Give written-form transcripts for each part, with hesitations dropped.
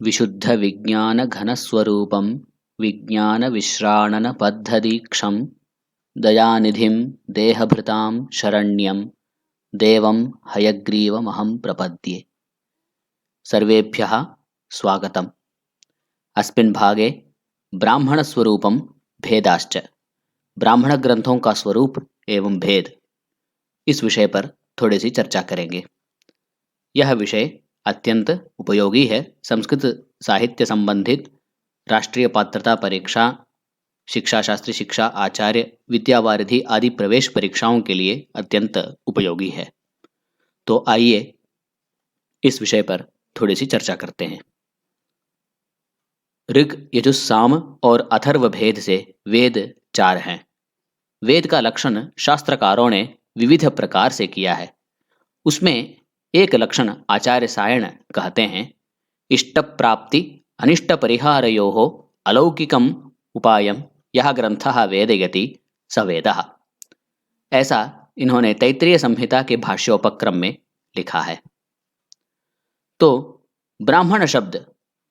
विशुद्धविज्ञानघनस्वरूपं विज्ञानविश्राणनपद्धदीक्षं दयानिधिं देहभृतां शरण्यं देवं हयग्रीवमहं प्रपद्ये। सर्वेभ्यः स्वागतम्। अस्मिन् भागे ब्राह्मणस्वरूपं भेदाश्च, ब्राह्मण ग्रंथों का स्वरूप एवं भेद, इस विषय पर थोड़ी सी चर्चा करेंगे। यह विषय अत्यंत उपयोगी है। संस्कृत साहित्य संबंधित राष्ट्रीय पात्रता परीक्षा, शिक्षा शास्त्री शिक्षा आचार्य, विद्यावारिधि आदि प्रवेश परीक्षाओं के लिए अत्यंत उपयोगी है। तो आइए इस विषय पर थोड़ी सी चर्चा करते हैं। ऋग, यजुः, साम और अथर्व भेद से वेद 4 हैं। वेद का लक्षण शास्त्रकारों ने विविध प्रकार से किया है। उसमें एक लक्षण आचार्य सायण कहते हैं, इष्ट प्राप्ति अनिष्ट परिहारयोः अलौकिकम उपायम यह ग्रंथः वेदयति स वेदः। ऐसा इन्होंने तैत्तिरीय संहिता के भाष्योपक्रम में लिखा है। तो ब्राह्मण शब्द,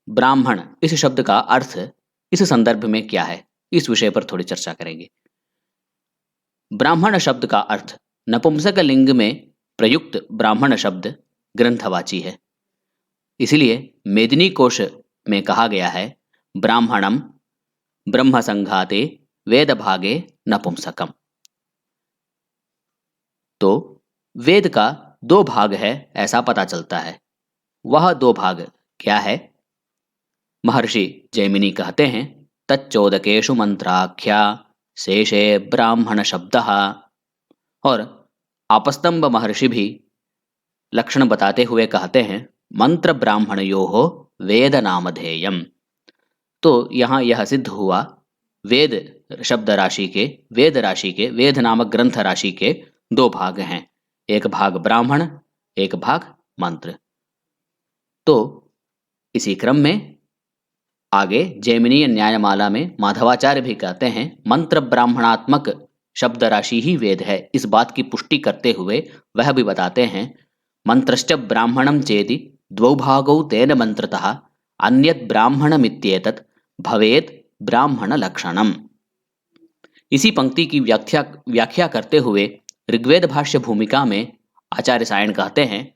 ब्राह्मण इस शब्द का अर्थ इस संदर्भ में क्या है, इस विषय पर थोड़ी चर्चा करेंगे। ब्राह्मण शब्द का अर्थ नपुंसक लिंग में प्रयुक्त ब्राह्मण शब्द ग्रंथवाची है। इसलिए मेदिनी कोश में कहा गया है, ब्राह्मणम ब्रह्म संघाते वेद भागे नपुंसकम। तो वेद का 2 भाग है ऐसा पता चलता है। वह 2 भाग क्या है? महर्षि जैमिनी कहते हैं, तच्चोदकेषु मंत्राख्या शेषे ब्राह्मण शब्दः। और आपस्तंभ महर्षि भी लक्षण बताते हुए कहते हैं, मंत्र ब्राह्मणयोः वेद नामधेयम। तो यहाँ यह सिद्ध हुआ, वेद शब्द राशि के, वेद राशि के, वेद नामक ग्रंथ राशि के 2 भाग हैं, एक भाग ब्राह्मण, एक भाग मंत्र। तो इसी क्रम में आगे जैमिनीय न्यायमाला में माधवाचार्य भी कहते हैं, मंत्र ब्राह्मणात्मक शब्द राशि ही वेद है। इस बात की पुष्टि करते हुए वह भी बताते हैं, मंत्रश्च ब्राह्मणं चेति द्वौ भागौ तेन मंत्रतः अन्यत् ब्राह्मणमित्येतत् भवेत् ब्राह्मण लक्षणम। इसी पंक्ति की व्याख्या करते हुए ऋग्वेद भाष्य भूमिका में आचार्य सायण कहते हैं,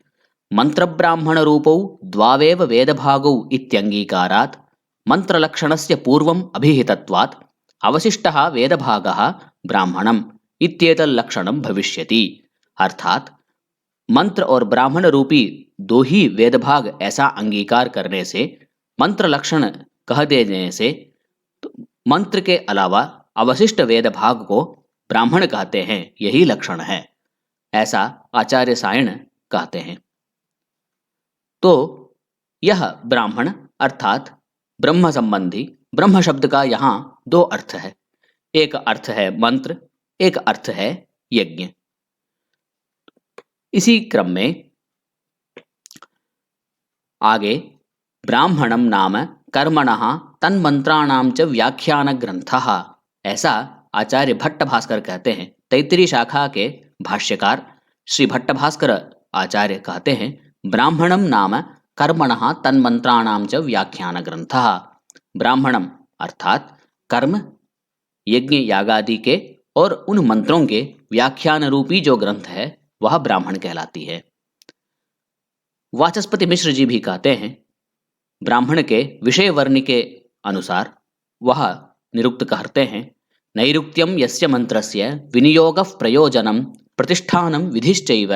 मंत्र ब्राह्मण रूपौ द्वावेव वेद भागौ इत्यंगीकारात् मंत्र लक्षणस्य पूर्वम् अभिहितत्वात् अवशिष्टः वेद भागः ब्राह्मणम इत्येतल्लक्षणम भविष्यति। अर्थात मंत्र और ब्राह्मण रूपी 2 ही वेद भाग ऐसा अंगीकार करने से, मंत्र लक्षण कह देने से, तो मंत्र के अलावा अवशिष्ट वेद भाग को ब्राह्मण कहते हैं, यही लक्षण है, ऐसा आचार्य सायण कहते हैं। तो यह ब्राह्मण अर्थात ब्रह्म संबंधी, ब्रह्म शब्द का यहाँ 2 अर्थ है। एक अर्थ है मंत्र, एक अर्थ है यज्ञ। इसी क्रम में आगे ब्राह्मणम नाम कर्मणः तन्मंत्राणां च व्याख्यान ग्रंथः, ऐसा आचार्य भट्ट भास्कर कहते हैं। तैत्तिरीय शाखा के भाष्यकार श्री भट्ट भास्कर आचार्य कहते हैं, ब्राह्मणम नाम कर्मणः तन्मंत्राणां च व्याख्यान ग्रंथः। ब्राह्मणम अर्थात कर्म, यज्ञ यागादि के और उन मंत्रों के व्याख्यान रूपी जो ग्रंथ है वह ब्राह्मण कहलाती है। वाचस्पति मिश्र जी भी कहते हैं, ब्राह्मण के विषय वर्ण के अनुसार वह निरुक्त कहते हैं, नैरुक्त्यम यस्य मंत्रस्य विनियोगः प्रयोजनम प्रतिष्ठानम विधिश्चैव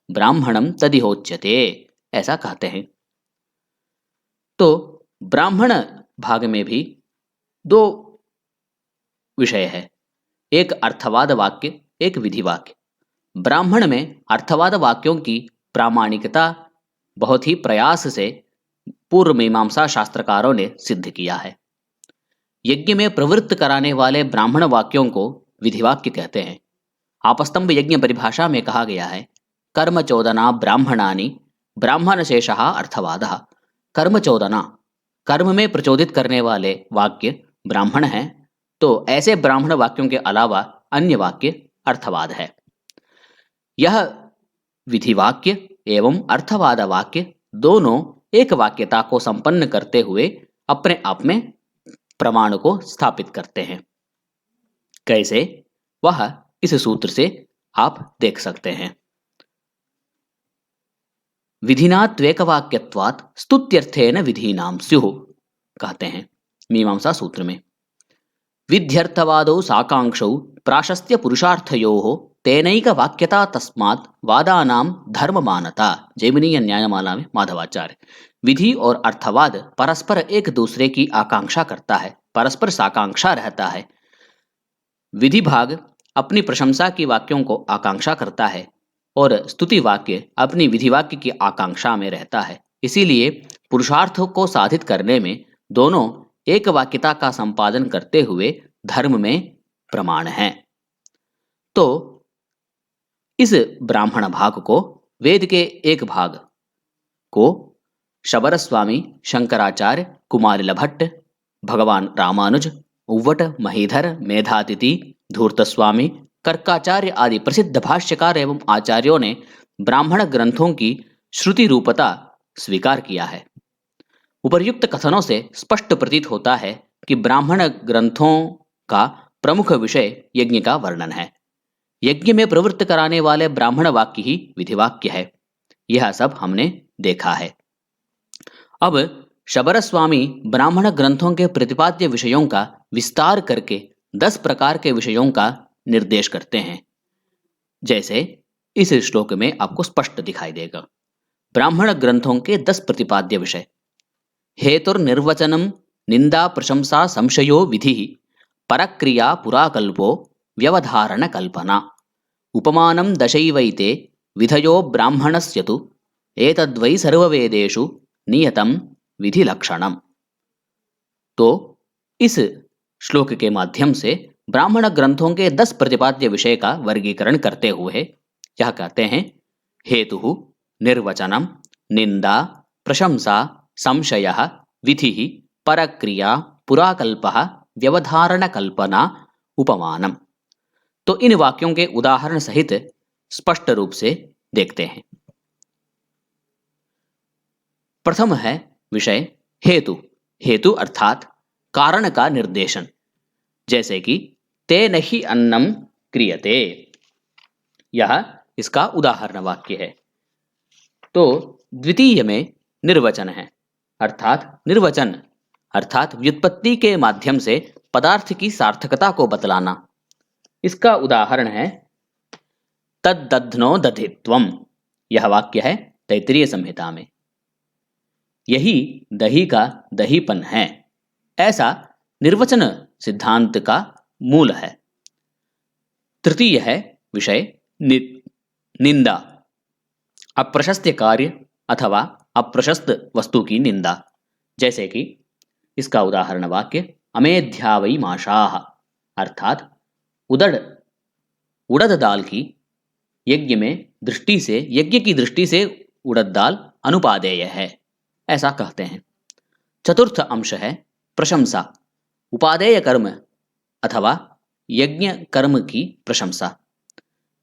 ब्राह्मणम तदिहोच्यते, ऐसा कहते हैं। तो ब्राह्मण भाग में भी 2 विषय है, एक अर्थवाद वाक्य, एक विधि वाक्य। ब्राह्मण में अर्थवाद वाक्यों की प्रामाणिकता बहुत ही प्रयास से पूर्व मीमांसा शास्त्रकारों ने सिद्ध किया है। यज्ञ में प्रवृत्त कराने वाले ब्राह्मण वाक्यों को विधिवाक्य कहते हैं। आपस्तंभ यज्ञ परिभाषा में कहा गया है, कर्म चोदना ब्राह्मणानि ब्राह्मण शेषः अर्थवादः। कर्म चोदना, कर्म में प्रचोदित करने वाले वाक्य ब्राह्मण हैं, तो ऐसे ब्राह्मण वाक्यों के अलावा अन्य वाक्य अर्थवाद है। यह विधिवाक्य एवं अर्थवाद वाक्य दोनों एक वाक्यता को संपन्न करते हुए अपने आप में प्रमाण को स्थापित करते हैं। कैसे? वह इस सूत्र से आप देख सकते हैं। विधिना त्वेकवाक्यत्वात् स्तुत्यर्थेन विधीनां स्युः कहते हैं मीमांसा सूत्र में। विध्यर्थवादौ साकांक्षौ प्राशस्त्य पुरुषार्थयोः तेनैक वाक्यता तस्मात् वादानां धर्ममानता। जैमिनीय न्यायमाला में माधवाचार्य। विधि और अर्थवाद परस्पर एक दूसरे की आकांक्षा करता है, परस्पर साकांक्षा रहता है। विधि भाग अपनी प्रशंसा की वाक्यों को आकांक्षा करता है और स्तुति वाक्य अपनी विधि वाक्य की आकांक्षा में रहता है। इसीलिए पुरुषार्थ को साधित करने में दोनों एक वाक्यता का संपादन करते हुए धर्म में प्रमाण हैं। तो इस ब्राह्मण भाग को, वेद के एक भाग को शबर स्वामी, शंकराचार्य, कुमारिल भट्ट, भगवान रामानुज, उव्वट, महीधर, मेधातिथि, धूर्तस्वामी, कर्काचार्य आदि प्रसिद्ध भाष्यकार एवं आचार्यों ने ब्राह्मण ग्रंथों की श्रुति रूपता स्वीकार किया है। उपर्युक्त कथनों से स्पष्ट प्रतीत होता है कि ब्राह्मण ग्रंथों का प्रमुख विषय यज्ञ का वर्णन है। यज्ञ में प्रवृत्त कराने वाले ब्राह्मण वाक्य ही विधिवाक्य है। यह सब हमने देखा है। अब शबर स्वामी ब्राह्मण ग्रंथों के प्रतिपाद्य विषयों का विस्तार करके 10 प्रकार के विषयों का निर्देश करते हैं, जैसे इस श्लोक में आपको स्पष्ट दिखाई देगा। ब्राह्मण ग्रंथों के 10 प्रतिपाद्य विषय। हेतुर्निर्वचनम निंदा प्रशंसा संशयो विधि परक्रिया पुराकल्पो व्यवधारण कल्पना उपमानं दशैवैते विधयो ब्राह्मणस्य तु एतद्वै सर्ववेदेषु नियतम विधि लक्षणम। तो इस श्लोक के माध्यम से ब्राह्मण ग्रंथों के 10 प्रतिपाद्य विषय का वर्गीकरण करते हुए यह कहते हैं, हेतु निर्वचनम निंदा प्रशंसा संशयः विधिः परक्रिया पुराकल्पः व्यवधारण कल्पना उपमानम। तो इन वाक्यों के उदाहरण सहित स्पष्ट रूप से देखते हैं। प्रथम है विषय हेतु। हेतु अर्थात कारण का निर्देशन, जैसे कि तेन ही अन्नम क्रियते, यह इसका उदाहरण वाक्य है। तो द्वितीय में निर्वचन है, अर्थात निर्वचन अर्थात व्युत्पत्ति के माध्यम से पदार्थ की सार्थकता को बतलाना। इसका उदाहरण है तद्दध्नो दधित्वम, यह वाक्य है तैत्तिरीय संहिता में। यही दही का दहीपन है, ऐसा निर्वचन सिद्धांत का मूल है। तृतीय है विषय निंदा, अप्रशस्त कार्य अथवा अप्रशस्त वस्तु की निंदा, जैसे कि इसका उदाहरण वाक्य अमेध्यावई माशाह, अर्थात उड़द दाल की यज्ञ में दृष्टि से, यज्ञ की दृष्टि से उड़द दाल अनुपादेय है, ऐसा कहते हैं। चतुर्थ अंश है प्रशंसा, उपादेय कर्म अथवा यज्ञ कर्म की प्रशंसा,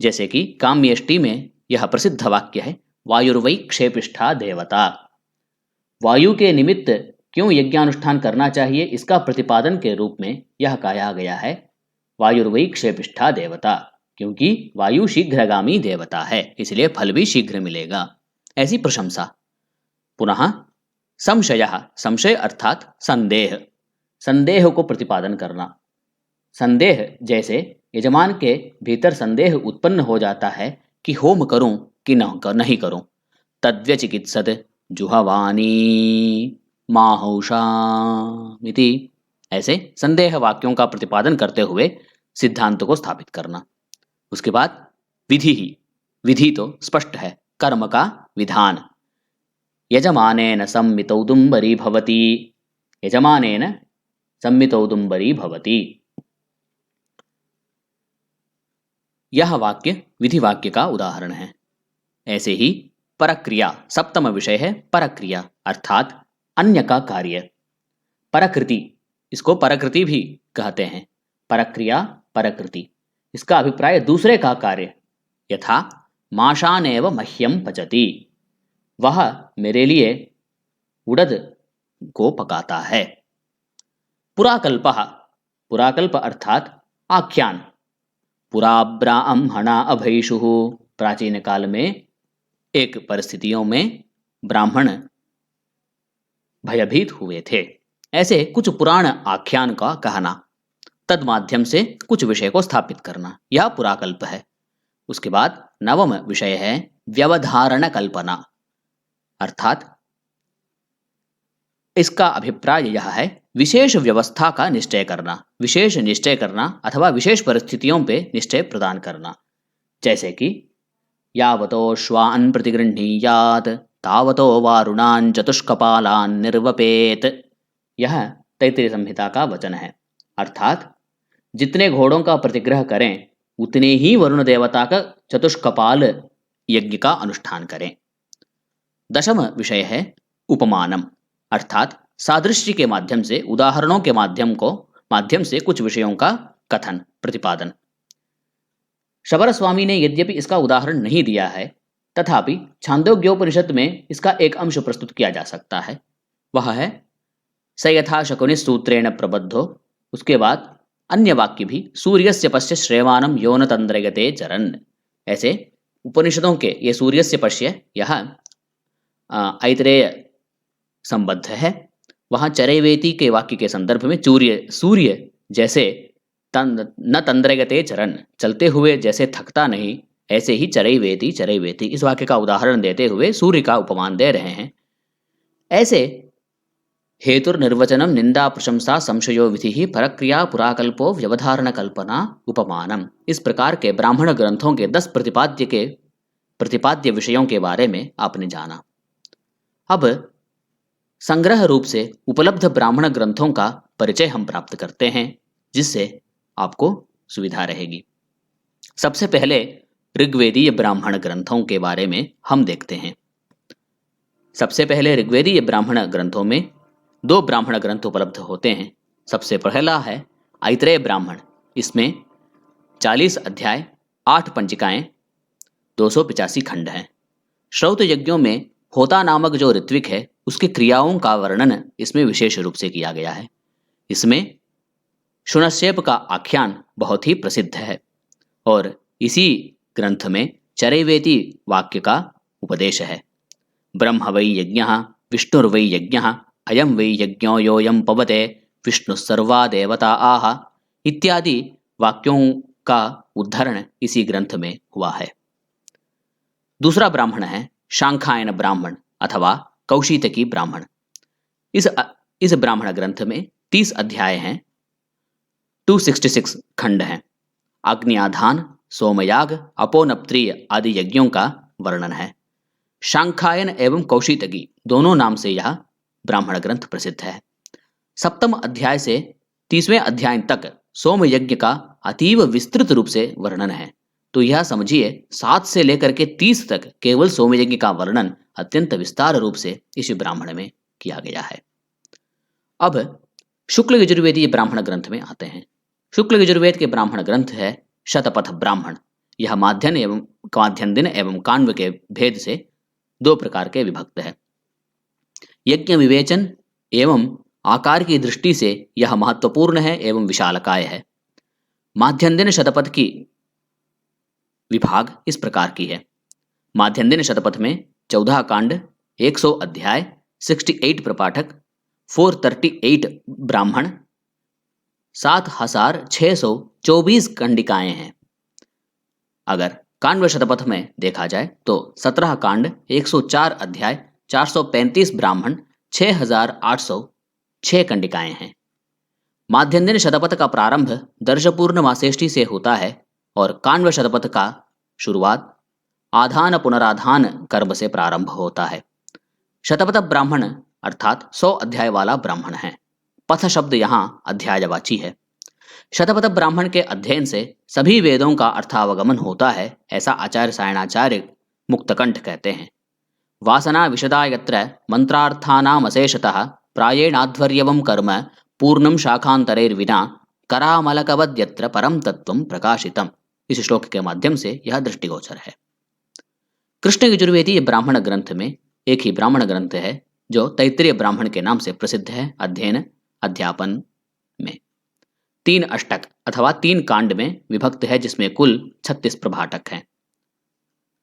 जैसे कि काम्यष्टि में यह प्रसिद्ध वाक्य है वायुर्वै क्षेपिष्ठा देवता। वायु के निमित्त क्यों यज्ञानुष्ठान करना चाहिए, इसका प्रतिपादन के रूप में यह कहा गया है वायुर्वै क्षेपिष्ठा देवता, क्योंकि वायु शीघ्रगामी देवता है, इसलिए फल भी शीघ्र मिलेगा, ऐसी प्रशंसा। पुनः संशय, संशय अर्थात संदेह, संदेह को प्रतिपादन करना। संदेह जैसे यजमान के भीतर संदेह उत्पन्न हो जाता है कि होम करूं कि नहीं करूं। तद्व्यचिकित्सत जुहवानी माहौषामिति, ऐसे संदेह वाक्यों का प्रतिपादन करते हुए सिद्धांत को स्थापित करना। उसके बाद विधि ही, विधि तो स्पष्ट है, कर्म का विधान। यजमानेन सम्मितौदुम्बरी भवति, यजमानेन सम्मितौदुम्बरी भवति, यह वाक्य विधि वाक्य का उदाहरण है। ऐसे ही परक्रिया, सप्तम विषय है परक्रिया, अर्थात अन्य का कार्य। परकृति, इसको परकृति भी कहते हैं, परक्रिया परकृति, इसका अभिप्राय दूसरे का कार्य। यथा माशानेव मह्यम पचति, वह मेरे लिए उड़द को पकाता है। पुराकल्पः, पुराकल्प अर्थात आख्यान। पुरा ब्राह्मणा अभैषुः, प्राचीन काल में एक परिस्थितियों में ब्राह्मण भयभीत हुए थे। ऐसे कुछ पुराण आख्यान का कहना, तद माध्यम से कुछ विषय को स्थापित करना, यह पुराकल्प है। उसके बाद नवम विषय है व्यवधारण कल्पना, अर्थात इसका अभिप्राय यह है विशेष व्यवस्था का निश्चय करना, विशेष निश्चय करना अथवा विशेष परिस्थितियों पे निश्चय प्रदान करना। जैसे कि यावतो श्वान प्रतिगृह्णीयात् तावतो वारुणान चतुष्कपालान निर्वपेत, यह तैत्तिरीय संहिता का वचन है। अर्थात जितने घोड़ों का प्रतिग्रह करें उतने ही वरुण देवता का चतुष्कपाल यज्ञ का अनुष्ठान करें। दशम विषय है उपमानम, अर्थात सादृश्य के माध्यम से, उदाहरणों के माध्यम से कुछ विषयों का कथन, प्रतिपादन। शबर स्वामी ने यद्यपि इसका उदाहरण नहीं दिया है, तथापि छांदोग्योपनिषद में इसका एक अंश प्रस्तुत किया जा सकता है। वह है स यथा शकुनि सूत्रेण प्रबद्धो। उसके बाद अन्य वाक्य भी, सूर्यस्य पश्य श्रेवानम योन तंद्रयते चरन। ऐसे उपनिषदों के ये सूर्यस्य पश्य, यह ऐतरेय संबद्ध है। वहां चरैवेति के वाक्य के संदर्भ में सूर्य जैसे न तंद्रयते चरण, चलते हुए जैसे थकता नहीं, ऐसे ही चरैवेति इस वाक्य का उदाहरण देते हुए सूर्य का उपमान दे रहे हैं। ऐसे हेतुर्निर्वचनम निंदा प्रशंसा संशयो विधि परक्रिया पुराकल्पो व्यवधारण कल्पना उपमानम, इस प्रकार के ब्राह्मण ग्रंथों के 10 प्रतिपाद्य विषयों के बारे में आपने जाना। अब संग्रह रूप से उपलब्ध ब्राह्मण ग्रंथों का परिचय हम प्राप्त करते हैं, जिससे आपको सुविधा रहेगी। सबसे पहले ऋग्वेदीय ब्राह्मण ग्रंथों के बारे में हम देखते हैं। सबसे पहले ऋग्वेदीय ब्राह्मण ग्रंथों में 2 ब्राह्मण ग्रंथ उपलब्ध होते हैं। सबसे पहला है ऐतरेय ब्राह्मण, इसमें 40 अध्याय, 8 पंजिकाएं, 285 खंड हैं। श्रौत यज्ञों में होता नामक जो ऋत्विक है, उसकी क्रियाओं का वर्णन इसमें विशेष रूप से किया गया है। इसमें शुनश्चेप का आख्यान बहुत ही प्रसिद्ध है और इसी ग्रंथ में चरैवेति वाक्य का उपदेश है। ब्रह्म वै यज्ञः विष्णुर्वै यज्ञः अयम वै यज्ञो योऽयं पवते विष्णु सर्वा देवता आह इत्यादि वाक्यों का उद्धरण इसी ग्रंथ में हुआ है। दूसरा ब्राह्मण है शांखायन ब्राह्मण अथवा कौशितकी ब्राह्मण। इस ब्राह्मण ग्रंथ में 30 अध्याय हैं, 266 खंड हैं। अग्नियाधान, सोमयाग, अपोनप्त्रीय आदि यज्ञों का वर्णन है। शांखायन एवं कौशितकी दोनों नाम से यह ब्राह्मण ग्रंथ प्रसिद्ध है। 7वें अध्याय से 30वें अध्याय तक सोम यज्ञ का अतीव विस्तृत रूप से वर्णन है। तो यह समझिए 7 से लेकर के 30 तक केवल सोम यज्ञ का वर्णन अत्यंत विस्तार रूप से इस ब्राह्मण में किया गया है। अब शुक्ल यजुर्वेदीय ब्राह्मण ग्रंथ में आते हैं। शुक्ल यजुर्वेद के ब्राह्मण ग्रंथ है शतपथ ब्राह्मण। यह माध्यन दिन एवं काण्व के भेद से 2 प्रकार के विभक्त है। यज्ञ विवेचन एवं आकार की दृष्टि से यह महत्वपूर्ण है एवं विशालकाय है। माध्यन दिन शतपथ की विभाग इस प्रकार की है। माध्यन दिन शतपथ में 14 कांड, 100 अध्याय, 68 प्रपाठक, 438 ब्राह्मण, 7624 कंडिकाएं हैं। अगर काण्व शतपथ में देखा जाए तो 17 कांड, 104 अध्याय, 435 ब्राह्मण, 6806 कंडिकाएं हैं। माध्यन दिन शतपथ का प्रारंभ दर्शपूर्ण मासेष्टि से होता है और काण्व शतपथ का शुरुआत आधान पुनराधान कर्म से प्रारंभ होता है। शतपथ ब्राह्मण अर्थात 100 अध्याय वाला ब्राह्मण है। पथ शब्द यहाँ अध्यायवाची है। शतपथ ब्राह्मण के अध्ययन से सभी वेदों का अर्थावगमन होता है, ऐसा आचार्य सायणाचार्य मुक्तकंठ कहते हैं। वासना विशदा यत्र मंत्रार्थानामशेषतः प्रायेणाध्वर्यवं कर्म पूर्णं शाखांतरैर्विना करामलकवद्यत्र परम तत्वं प्रकाशितम्। इस श्लोक के माध्यम से यह दृष्टिगोचर है। कृष्ण यजुर्वेदीय ब्राह्मण ग्रंथ में एक ही ब्राह्मण ग्रंथ है जो तैत्तिरीय ब्राह्मण के नाम से प्रसिद्ध है अध्ययन अध्यापन में। 3 अष्टक अथवा 3 कांड में विभक्त है, जिसमें कुल 36 प्रभाटक हैं।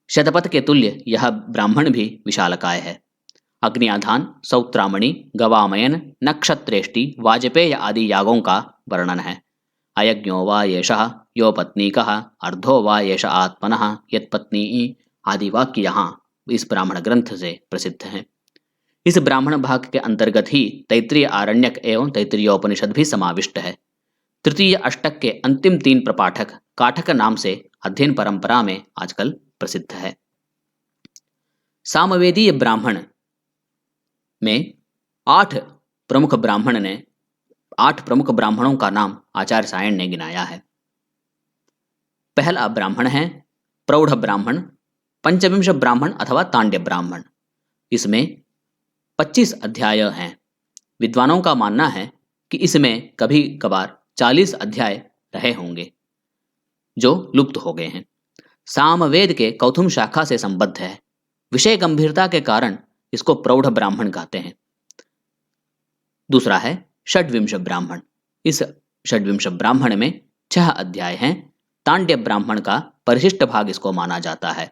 शतपथ के तुल्य यह ब्राह्मण भी विशालकाय है। अग्नियाधान, सौत्रामणि, गवामयन, नक्षत्रेष्टि, वाजपेय आदि यागों का वर्णन है। अयज्ञो वा येषः यो पत्नीकः अर्धो वा येष आत्मनः यत्पत्नी आदि वाक्य यहाँ इस ब्राह्मण ग्रंथ से प्रसिद्ध हैं। इस ब्राह्मण भाग के अंतर्गत ही तैत्तिरीय आरण्यक एवं तैत्तिरीयोपनिषद भी समाविष्ट है। तृतीय अष्टक के अंतिम 3 प्रपाठक काठक नाम से अध्ययन परंपरा में आजकल प्रसिद्ध है। सामवेदीय ब्राह्मण में 8 प्रमुख ब्राह्मणों का नाम आचार्य सायण ने गिनाया है। पहला ब्राह्मण है प्रौढ़ ब्राह्मण, पंचविंश ब्राह्मण अथवा तांड्य ब्राह्मण। इसमें 25 अध्याय हैं। विद्वानों का मानना है कि इसमें कभी कभार 40 अध्याय रहे होंगे जो लुप्त हो गए हैं। सामवेद के कौथुम शाखा से संबद्ध है। विषय गंभीरता के कारण इसको प्रौढ़ ब्राह्मण कहते हैं। दूसरा है षड्विंश ब्राह्मण। इस षड्विंश ब्राह्मण में 6 अध्याय हैं। तांड्य ब्राह्मण का परिशिष्ट भाग इसको माना जाता है।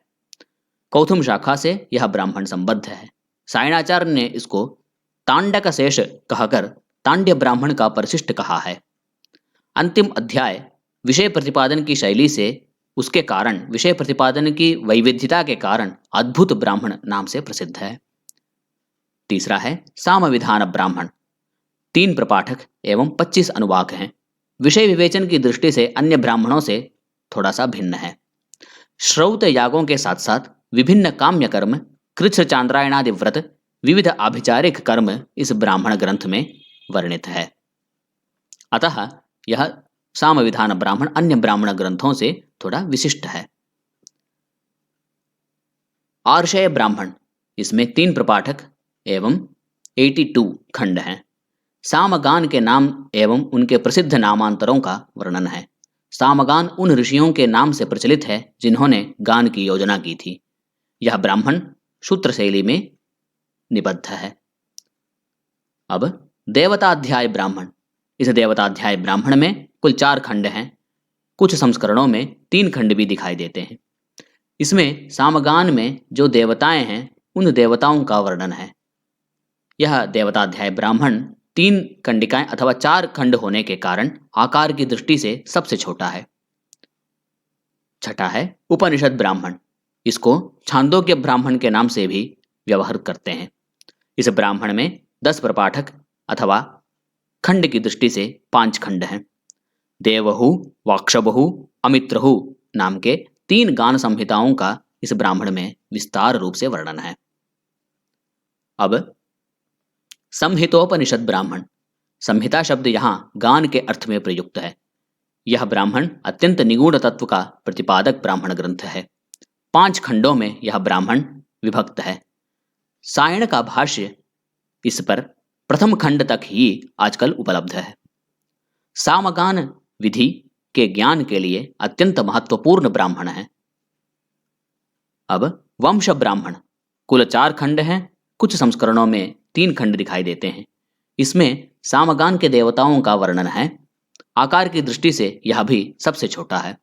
कौथुम शाखा से यह ब्राह्मण संबद्ध है। सायणाचार्य ने इसको तांडक शेष कहकर तांड्य ब्राह्मण का परिशिष्ट कहा है। अंतिम अध्याय विषय प्रतिपादन की शैली से, उसके कारण, विषय प्रतिपादन की वैविध्यता के कारण अद्भुत ब्राह्मण नाम से प्रसिद्ध है। तीसरा है सामविधान ब्राह्मण। 3 प्रपाठक एवं 25 अनुवाक हैं। विषय विवेचन की दृष्टि से अन्य ब्राह्मणों से थोड़ा सा भिन्न है। श्रौत यागों के साथ साथ विभिन्न काम्य कर्म, कृच्छ चांद्रायणादि व्रत, विविध आभिचारिक कर्म इस ब्राह्मण ग्रंथ में वर्णित है। अतः यह सामविधान ब्राह्मण अन्य ब्राह्मण ग्रंथों से थोड़ा विशिष्ट है। आर्षय ब्राह्मण, इसमें 3 प्रपाठक एवं 82 खंड हैं। सामगान के नाम एवं उनके प्रसिद्ध नामांतरों का वर्णन है। सामगान उन ऋषियों के नाम से प्रचलित है जिन्होंने गान की योजना की थी। यह ब्राह्मण सूत्र शैली में निबद्ध है। अब देवताध्याय ब्राह्मण। इस देवताध्याय ब्राह्मण में कुल 4 खंड हैं। कुछ संस्करणों में 3 खंड भी दिखाई देते हैं। इसमें सामगान में जो देवताएं हैं उन देवताओं का वर्णन है। यह देवताध्याय ब्राह्मण 3 कंडिकाएं अथवा 4 खंड होने के कारण आकार की दृष्टि से सबसे छोटा है। छठा है उपनिषद ब्राह्मण। इसको छांदोग्य ब्राह्मण के नाम से भी व्यवहार करते हैं। इस ब्राह्मण में 10 प्रपाठक अथवा खंड की दृष्टि से 5 खंड हैं। देवहु, वाक्षबहु, अमित्रहु नाम के 3 गान संहिताओं का इस ब्राह्मण में विस्तार रूप से वर्णन है। अब संहितोपनिषद ब्राह्मण। संहिता शब्द यहाँ गान के अर्थ में प्रयुक्त है। यह ब्राह्मण अत्यंत निगूढ़ तत्व का प्रतिपादक ब्राह्मण ग्रंथ है। 5 खंडों में यह ब्राह्मण विभक्त है। सायण का भाष्य इस पर प्रथम खंड तक ही आजकल उपलब्ध है। सामगान विधि के ज्ञान के लिए अत्यंत महत्वपूर्ण ब्राह्मण है। अब वंश ब्राह्मण। कुल 4 खंड हैं। कुछ संस्करणों में 3 खंड दिखाई देते हैं। इसमें सामगान के देवताओं का वर्णन है। आकार की दृष्टि से यह भी सबसे छोटा है।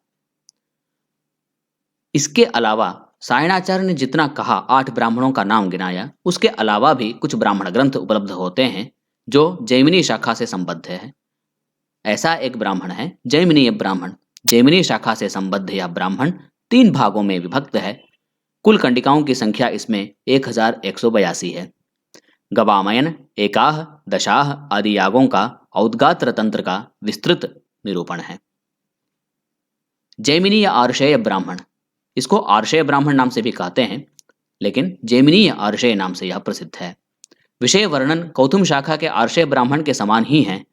इसके अलावा सायणाचार्य ने जितना कहा 8 ब्राह्मणों का नाम गिनाया, उसके अलावा भी कुछ ब्राह्मण ग्रंथ उपलब्ध होते हैं जो जैमिनी शाखा से संबद्ध है। ऐसा एक ब्राह्मण है जैमिनीय ब्राह्मण। जैमिनी शाखा से संबद्ध यह ब्राह्मण 3 भागों में विभक्त है। कुल कंडिकाओं की संख्या इसमें 1182 है। गवामयन, एकाह, दशाह आदि यागों का औद्गात्र तंत्र का विस्तृत निरूपण है। जैमिनीय आर्षेय ब्राह्मण। इसको आर्षेय ब्राह्मण नाम से भी कहते हैं, लेकिन जैमिनीय आर्षेय नाम से यह प्रसिद्ध है। विषय वर्णन कौथुम शाखा के आर्षेय ब्राह्मण के समान ही है।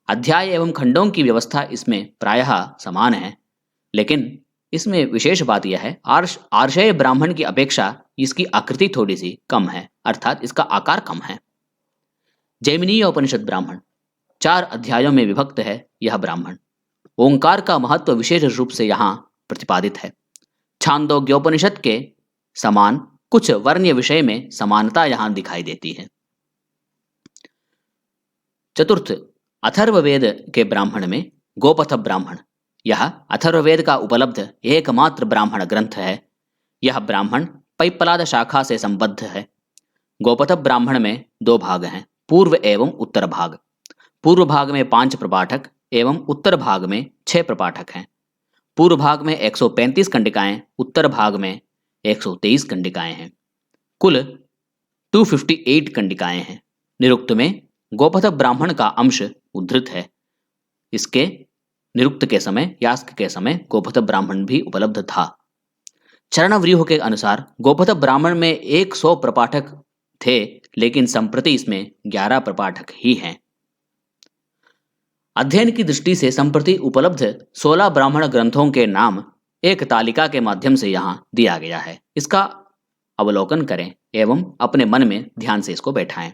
अध्याय एवं खंडों की व्यवस्था इसमें प्रायः समान है, लेकिन इसमें विशेष बात यह है आर्षेय ब्राह्मण की अपेक्षा इसकी आकृति थोड़ी सी कम है, अर्थात इसका आकार कम है। जैमिनीय उपनिषद ब्राह्मण 4 अध्यायों में विभक्त है। यह ब्राह्मण ओंकार का महत्व विशेष रूप से यहाँ प्रतिपादित है। छांदोग्योपनिषद के समान कुछ वर्ण्य विषय में समानता यहाँ दिखाई देती है। चतुर्थ, अथर्ववेद के ब्राह्मण में गोपथ ब्राह्मण। यह अथर्ववेद का उपलब्ध एकमात्र ब्राह्मण ग्रंथ है। यह ब्राह्मण पैप्पलाद शाखा से संबद्ध है। गोपथ ब्राह्मण में दो भाग हैं, पूर्व एवं उत्तर भाग। पूर्व भाग में 5 प्रपाठक एवं उत्तर भाग में 6 प्रपाठक हैं। पूर्व भाग में 135 कंडिकाएं, उत्तर भाग में 123 कंडिकाएं हैं। कुल 258 कंडिकाएं हैं। निरुक्त में गोपथ ब्राह्मण का अंश उद्धृत है। इसके निरुक्त के समय, यास्क के समय गोपथ ब्राह्मण भी उपलब्ध था। चरणव्यूह के अनुसार गोपथ ब्राह्मण में 100 प्रपाठक थे, लेकिन संप्रति इसमें 11 प्रपाठक ही हैं। अध्ययन की दृष्टि से संप्रति उपलब्ध 16 ब्राह्मण ग्रंथों के नाम एक तालिका के माध्यम से यहाँ दिया गया है। इसका अवलोकन करें एवं अपने मन में ध्यान से इसको बैठाएं।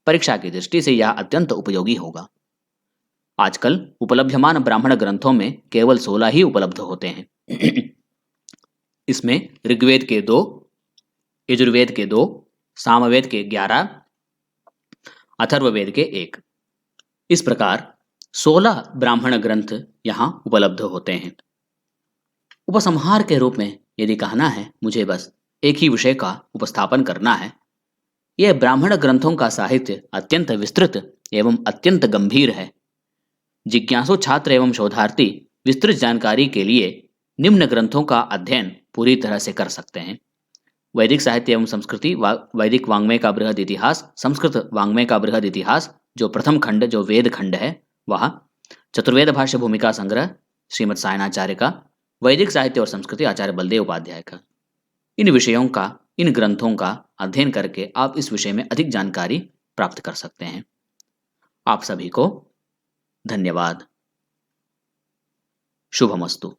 परीक्षा की दृष्टि से यह अत्यंत उपयोगी होगा। आजकल उपलब्धमान ब्राह्मण ग्रंथों में केवल 16 ही उपलब्ध होते हैं। इसमें ऋग्वेद के 2, यजुर्वेद के 2, सामवेद के 11, अथर्ववेद के 1। इस प्रकार 16 ब्राह्मण ग्रंथ यहाँ उपलब्ध होते हैं। उपसंहार के रूप में यदि कहना है, मुझे बस एक ही विषय का उपस्थापन करना है। यह ब्राह्मण ग्रंथों का साहित्य अत्यंत विस्तृत एवं अत्यंत गंभीर है। जिज्ञासु छात्र एवं शोधार्थी विस्तृत जानकारी के लिए निम्न ग्रंथों का अध्ययन पूरी तरह से कर सकते हैं। वैदिक साहित्य एवं संस्कृति, वैदिक वाङ्मय का बृहद इतिहास, संस्कृत वाङ्मय का बृहद इतिहास, जो प्रथम खंड, जो वेद खंड है वह, चतुर्वेद भाष्य भूमिका संग्रह श्रीमद सायणाचार्य का, वैदिक साहित्य और संस्कृति आचार्य बलदेव उपाध्याय का। इन विषयों का, इन ग्रंथों का अध्ययन करके आप इस विषय में अधिक जानकारी प्राप्त कर सकते हैं। आप सभी को धन्यवाद। शुभमस्तु।